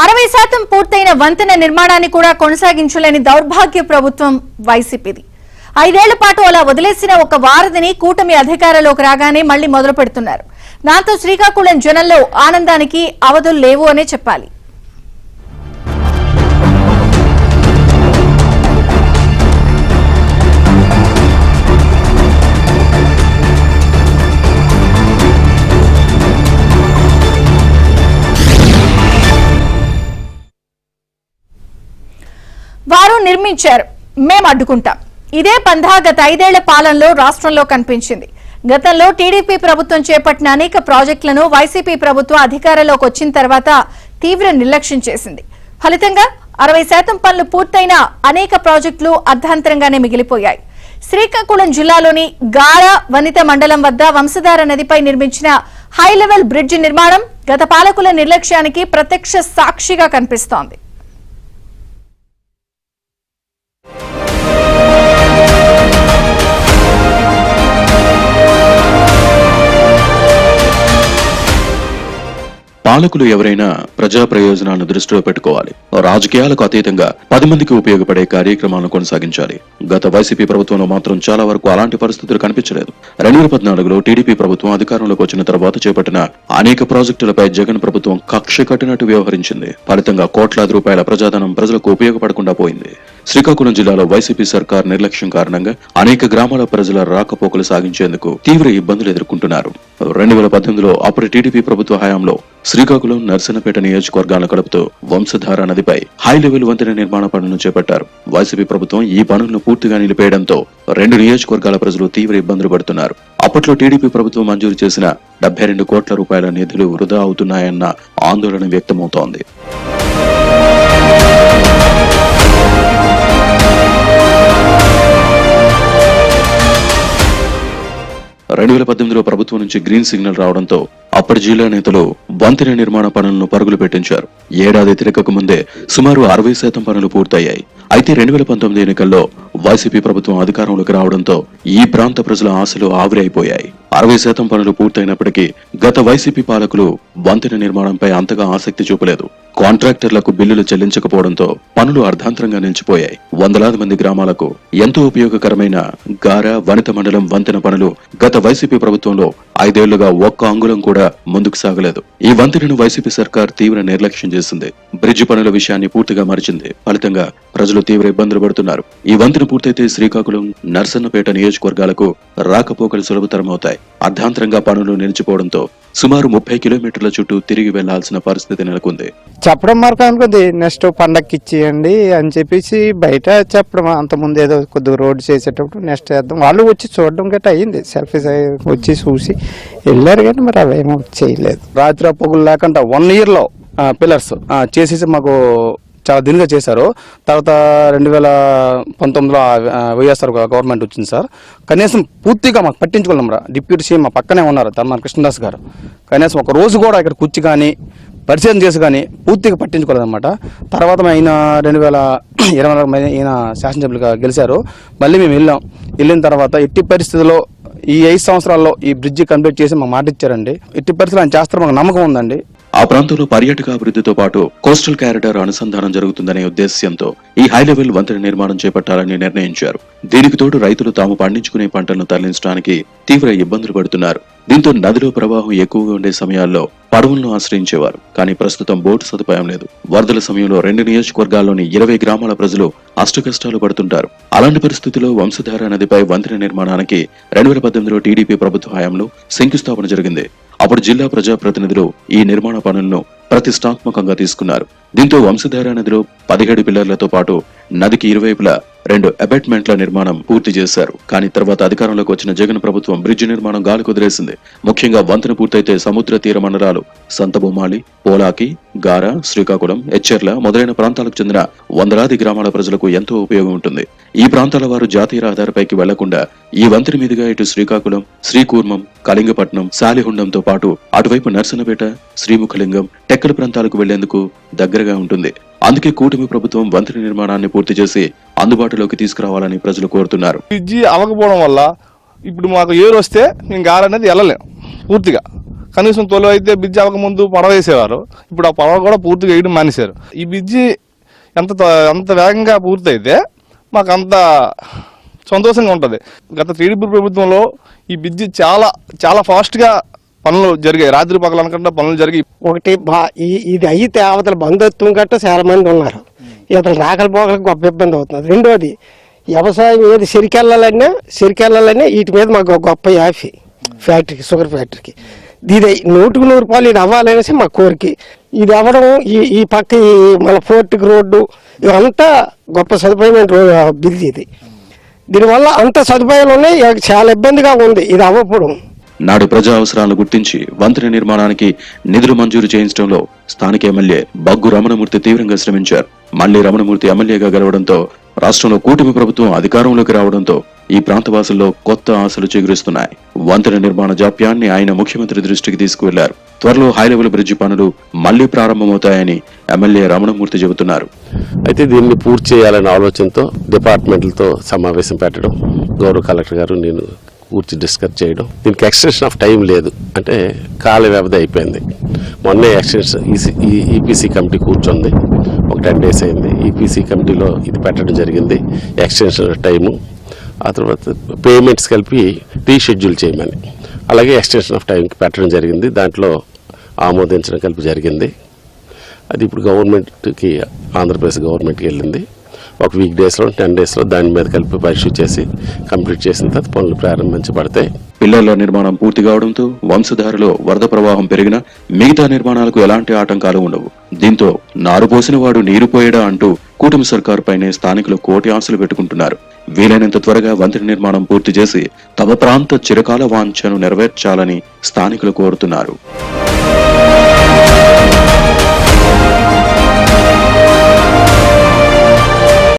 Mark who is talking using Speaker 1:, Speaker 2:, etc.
Speaker 1: 60% పూర్తయిన వంతెన నిర్మాణాన్ని కూడా కొనసాగించలేని దౌర్భాగ్య ప్రభుత్వం వైసీపీది. 5 ఏళ్ల పాటు అలా వదిలేసిన ఒక వారధిని కూటమి అధికారంలోకి రాగానే మళ్లీ మొదలు పెడుతున్నారు. దాంతో శ్రీకాకుళం జనంలో ఆనందానికి అవధులు లేవు అనే చెప్పాలి. వారు నిర్మించారు, మేం అడ్డుకుంటాం. ఇదే పంధా గత 5 ఏళ్ల పాలనలో రాష్ట్రంలో కనిపించింది. గతంలో టీడీపీ ప్రభుత్వం చేపట్టిన అనేక ప్రాజెక్టులను వైసీపీ ప్రభుత్వం అధికారంలోకి వచ్చిన తర్వాత తీవ్ర నిర్లక్ష్యం చేసింది. ఫలితంగా 60% పనులు పూర్తయిన అనేక ప్రాజెక్టులు అర్ధాంతరంగానే మిగిలిపోయాయి. శ్రీకాకుళం జిల్లాలోని గార వనిత మండలం వద్ద వంశధార నదిపై నిర్మించిన హై లెవెల్ బ్రిడ్జి నిర్మాణం గత పాలకుల నిర్లక్ష్యానికి ప్రత్యక్ష సాక్షిగా కనిపిస్తోంది.
Speaker 2: పాలకులు ఎవరైనా ప్రజా ప్రయోజనాలను దృష్టిలో పెట్టుకోవాలి. రాజకీయాలకు అతీతంగా 10 మందికి ఉపయోగపడే కార్యక్రమాలను కొనసాగించాలి. గత వైసీపీ ప్రభుత్వంలో మాత్రం చాలా వరకు అలాంటి పరిస్థితులు కనిపించలేదు. 2014లో టీడీపీ ప్రభుత్వం అధికారంలోకి వచ్చిన తర్వాత చేపట్టిన అనేక ప్రాజెక్టులపై జగన్ ప్రభుత్వం కక్ష కట్టినట్టు వ్యవహరించింది. ఫలితంగా కోట్లాది రూపాయల ప్రజాధనం ప్రజలకు ఉపయోగపడకుండా పోయింది. శ్రీకాకుళం జిల్లాలో వైసీపీ సర్కార్ నిర్లక్ష్యం కారణంగా అనేక గ్రామాల ప్రజల రాకపోకలు సాగించేందుకు తీవ్ర ఇబ్బందులు ఎదుర్కొంటున్నారు. 2018లో అప్పటి టీడీపీ ప్రభుత్వ హయాంలో శ్రీకాకుళం నర్సన్నపేట నియోజకవర్గాలను కలుపుతూ వంశధార నదిపై హై లెవెల్ వంతెన నిర్మాణ పనులను చేపట్టారు. వైసీపీ ప్రభుత్వం ఈ పనులను పూర్తిగా నిలిపేయడంతో 2 నియోజకవర్గాల ప్రజలు తీవ్ర ఇబ్బందులు పడుతున్నారు. అప్పట్లో టీడీపీ ప్రభుత్వం మంజూరు చేసిన 72 కోట్ల రూపాయల నిధులు వృధా అవుతున్నాయన్న ఆందోళన వ్యక్తమవుతోంది. 2018లో ప్రభుత్వం నుంచి గ్రీన్ సిగ్నల్ రావడంతో అప్పటి జిల్లా నేతలు వంతెన నిర్మాణ పనులను పరుగులు పెట్టించారు. ఏడాది తిరగక ముందే సుమారు 60% పనులు పూర్తయ్యాయి. అయితే 2019 ఎన్నికల్లో వైసీపీ ప్రభుత్వం అధికారంలోకి రావడంతో ఈ ప్రాంత ప్రజల ఆశలు ఆవిరైపోయాయి. 60% పనులు పూర్తయినప్పటికీ గత వైసీపీ పాలకులు వంతెన నిర్మాణంపై అంతగా ఆసక్తి చూపలేదు. కాంట్రాక్టర్లకు బిల్లులు చెల్లించకపోవడంతో పనులు అర్ధాంతరంగా నిలిచిపోయాయి. వందలాది మంది గ్రామాలకు ఎంతో ఉపయోగకరమైన గార వనిత మండలం వంతెన పనులు గత వైసీపీ ప్రభుత్వంలో 5 ఏళ్లుగా ఒక్క అంగుళం కూడా ముందుకు సాగలేదు. ఈ వంతెనను వైసీపీ సర్కార్ తీవ్ర నిర్లక్ష్యం చేసింది. బ్రిడ్జి పనుల విషయాన్ని పూర్తిగా మరిచింది. ఫలితంగా ప్రజలు తీవ్ర ఇబ్బందులు పడుతున్నారు. ఈ వంతెన పూర్తయితే శ్రీకాకుళం నర్సన్నపేట నియోజకవర్గాలకు రాకపోకలు సులభతరమవుతాయి. అర్ధాంతరంగా పనులు నిలిచిపోవడంతో సుమారు 30 కిలోమీటర్ల చుట్టూ తిరిగి వెళ్లాల్సిన పరిస్థితి నెలకొంది.
Speaker 3: చెప్పడం వరకు అనుకుంది నెక్స్ట్ పండక్కి ఇచ్చేయండి అని చెప్పేసి బయట చెప్పడం. అంతకుముందు ఏదో కొద్దిగా రోడ్డు చేసేటప్పుడు నెక్స్ట్ వేద్దాం వాళ్ళు వచ్చి చూడడం గట్రా అయింది. సెల్ఫీస్ వచ్చి చూసి వెళ్ళారు కానీ మరి అవేమో చేయలేదు.
Speaker 4: రాత్రి పొగులు లేకుండా 1 yearలో పిల్లర్స్ చేసేసి మాకు చాలా దినుగా చేశారు. తర్వాత 2019లో వైఎస్ఆర్ గవర్నమెంట్ వచ్చింది సార్. కనీసం పూర్తిగా మాకు పట్టించుకోలేం రా. డిప్యూటీ సీఎం మా పక్కనే ఉన్నారు ధర్మాన కృష్ణదాస్ గారు. కనీసం ఒక రోజు కూడా ఇక్కడ కూర్చి కానీ పరిచయం చేసి కానీ పూర్తిగా పట్టించుకోలేదన్నమాట. తర్వాత ఆయన 2020 ఈయన శాసనసభ్యులుగా గెలిచారు. మళ్ళీ మేము వెళ్ళిన తర్వాత ఎట్టి పరిస్థితుల్లో ఈ 5 సంవత్సరాల్లో ఈ బ్రిడ్జి కంప్లీట్ చేసి మాకు మాట ఇచ్చారండి. ఎట్టి పరిస్థితులు ఆయన చేస్తారు మాకు నమ్మకం ఉందండి.
Speaker 2: ఆ ప్రాంతంలో పర్యాటక అభివృద్ధితో పాటు కోస్టల్ కారిడార్ అనుసంధానం జరుగుతుందనే ఉద్దేశ్యంతో ఈ హై లెవెల్ వంతెన నిర్మాణం చేపట్టాలని నిర్ణయించారు. దీనికి తోడు రైతులు తాము పండించుకునే పంటలను తరలించడానికి తీవ్ర ఇబ్బందులు పడుతున్నారు. దీంతో నదిలో ప్రవాహం ఎక్కువగా ఉండే సమయాల్లో పడవలను ఆశ్రయించేవారు. కానీ ప్రస్తుతం బోటు సదుపాయం లేదు. వరదల సమయంలో 2 నియోజకవర్గాల్లోని 20 గ్రామాల ప్రజలు అష్టకష్టాలు పడుతుంటారు. అలాంటి పరిస్థితుల్లో వంశధార నదిపై వంతెన నిర్మాణానికి 2018లో టీడీపీ ప్రభుత్వ హయాంలో శంకుస్థాపన జరిగింది. అప్పుడు జిల్లా ప్రజాప్రతినిధులు ఈ నిర్మాణ పనులను ప్రతిష్టాత్మకంగా తీసుకున్నారు. దీంతో వంశధార నదిలో 17 పిల్లర్లతో పాటు నదికి ఇరువైపులా 2 అపార్ట్మెంట్ల నిర్మాణం పూర్తి చేశారు. కానీ తర్వాత అధికారంలోకి వచ్చిన జగన్ ప్రభుత్వం బ్రిడ్జి నిర్మాణం గాలి కుదిరేసింది. ముఖ్యంగా వంతెన పూర్తయితే సముద్ర తీర మండలాలు సంతబొమ్మాళి, పోలాకి, గార, శ్రీకాకుళం, ఎచ్చెర్ల మొదలైన ప్రాంతాలకు చెందిన వందలాది గ్రామాల ప్రజలకు ఎంతో ఉపయోగం ఉంటుంది. ఈ ప్రాంతాల వారు జాతీయ రహదారిపైకి వెళ్లకుండా ఈ వంతెన మీదుగా ఇటు శ్రీకాకుళం, శ్రీకూర్మం, కళింగపట్నం, శాలిహుండంతో పాటు అటువైపు నర్సన్నపేట, శ్రీముఖలింగం, టెక్కల ప్రాంతాలకు వెళ్లేందుకు దగ్గరగా ఉంటుంది. అందుకే కూటమి ప్రభుత్వం వంతెన నిర్మాణాన్ని పూర్తి చేసి అందుబాటులోకి తీసుకురావాలని ప్రజలు కోరుతున్నారు.
Speaker 4: బ్రిడ్జి అవ్వకపోవడం వల్ల ఇప్పుడు మాకు ఏరు వస్తే మేము గాలనేది వెళ్ళలేం పూర్తిగా.
Speaker 5: కనీసం తొలి అయితే బ్రిడ్జి అవ్వకముందు పడవ వేసేవారు. ఇప్పుడు ఆ పడవ కూడా పూర్తిగా వేయడం మానేశారు. ఈ బ్రిడ్జి అంత వేగంగా పూర్తయితే మాకు అంత సంతోషంగా ఉంటుంది. గత టీడీపీ ప్రభుత్వంలో ఈ బ్రిడ్జి చాలా ఫాస్ట్గా పనులు జరిగాయి. రాత్రి పగలు అనుకుంటే పనులు జరిగి
Speaker 6: ఒకటి ఇది అయితే అవతల బంధుత్వం గట్ట చాలా మంది ఉన్నారు. ఇతను రాకల పోకలకు గొప్ప ఇబ్బంది అవుతుంది. రెండోది వ్యవసాయం ఏది చెరికెళ్ళాలన్నా వీటి మీద మాకు గొప్ప యాఫీ ఫ్యాక్టరీకి, షుగర్ ఫ్యాక్టరీకి ఇది 100% ఇది అవ్వాలనేసి మా కోరిక. ఇది అవ్వడం ఈ పక్క మన ఫోర్ట్కి రోడ్డు ఇవంతా గొప్ప సదుపాయమైన బ్రిడ్జి. ఇది దీనివల్ల అంత సదుపాయాలు ఉన్నాయి. చాలా ఇబ్బందిగా ఉంది ఇది అవ్వకపోవడం.
Speaker 2: నాడు ప్రజా అవసరాలను గుర్తించి వంతెన నిర్మాణానికి నిధులు మంజూరు చేయించడంలో స్థానిక ఎమ్మెల్యే బగ్గు రమణమూర్తి తీవ్రంగా శ్రమించారు. మళ్లీ రమణమూర్తి ఎమ్మెల్యేగా గెలవడంతో రాష్ట్రంలో కూటమి ప్రభుత్వం అధికారంలోకి రావడంతో ఈ ప్రాంతవాసుల్లో కొత్త ఆశలు చిగురిస్తున్నాయి. వంతెన నిర్మాణ జాప్యాన్ని ఆయన ముఖ్యమంత్రి దృష్టికి తీసుకువెళ్లారు. త్వరలో హైలెవెల్ బ్రిడ్జి పనులు మళ్లీ ప్రారంభమవుతాయని ఎమ్మెల్యే రమణమూర్తి చెబుతున్నారు.
Speaker 7: అయితే దీన్ని పూర్తి చేయాలనే ఆలోచనతో డిపార్ట్మెంట్లతో సమావేశం పెట్టడం, గౌరవ కలెక్టర్ గారు నేను కూర్చి డిస్కస్ చేయడం. దీనికి ఎక్స్టెన్షన్ ఆఫ్ టైం లేదు, అంటే కాల వ్యవధి అయిపోయింది. మొన్నే ఎక్స్టెన్షన్ ఈపీసీ కమిటీ కూర్చుంది, ఒక 10 days అయింది. ఈపీసీ కమిటీలో ఇది పెట్టడం జరిగింది, ఎక్స్టెన్షన్ ఆఫ్ టైము. ఆ తర్వాత పేమెంట్స్ కలిపి రీషెడ్యూల్ చేయమని, అలాగే ఎక్స్టెన్షన్ ఆఫ్ టైంకి పెట్టడం జరిగింది. దాంట్లో ఆమోదించడం కలిపి జరిగింది. అది ఇప్పుడు గవర్నమెంట్కి, ఆంధ్రప్రదేశ్ గవర్నమెంట్కి వెళ్ళింది. ఒక వీక్ డేస్లో 10 daysలో దాని మీద కలిపి పరీక్ష చేసి కంప్లీట్ చేసిన తర్వాత పనులు ప్రారంభించబడతాయి.
Speaker 2: పిల్లర్ల నిర్మాణం పూర్తి కావడంతో వంశధారలో వరద ప్రవాహం పెరిగినా మిగతా నిర్మాణాలకు ఎలాంటి ఆటంకాలు ఉండవు. దీంతో నారు పోసిన వాడు నీరు పోయడా అంటూ కూటమి సర్కారు పైనే స్థానికులు కోటి ఆశలు పెట్టుకుంటున్నారు. వీలైనంత త్వరగా వంతెన నిర్మాణం పూర్తి చేసి తమ ప్రాంత చిరకాల వాంఛను నెరవేర్చాలని స్థానికులు కోరుతున్నారు.